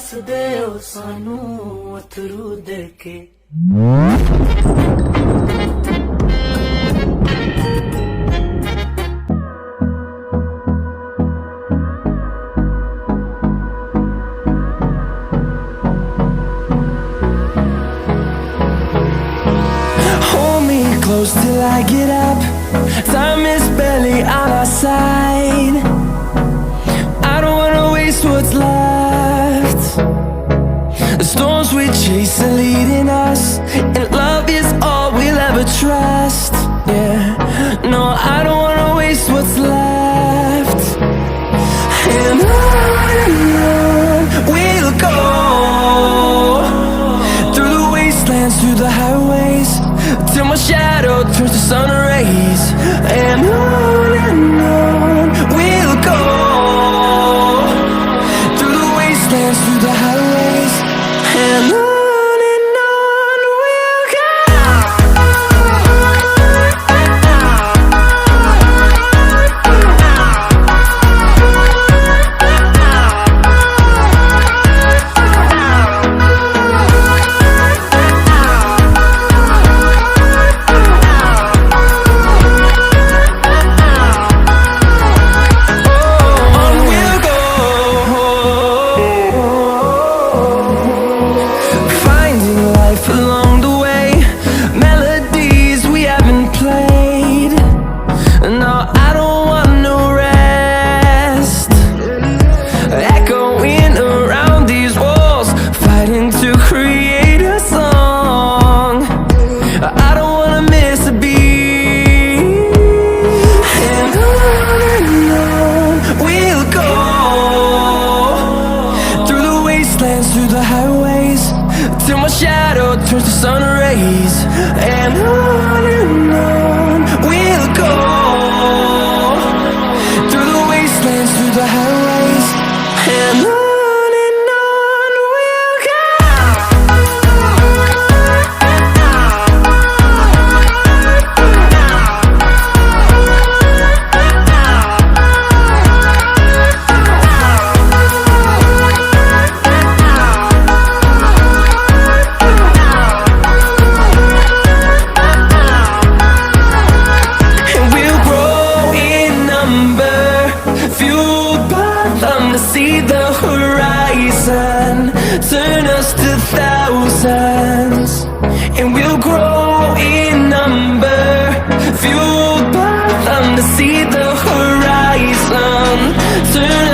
दे ओ सानू अथरू दे के। Hold me close till I get up. Time is barely on our side. I don't wanna waste what's left. The storms we chase are leading us, and love is all we'll ever trust. Yeah, no, I don't wanna waste what's left. And on we'll go, through the wastelands, through the highways, till my shadow turns to sun rays. And on we'll go, through the wastelands, through the highways, and on we'll go. Along the way, melodies we haven't played. No, I don't want no rest. Echoing around these walls, fighting to create a song. I don't wanna miss a beat. And on we'll go, through the wastelands, through the highways, till my shadow turns to sun rays. And on we'll go, through the wastelands, through the highways, and on we'll go. See the horizon, turn us to thousands, and we'll grow in number, fueled by them to see the horizon, turn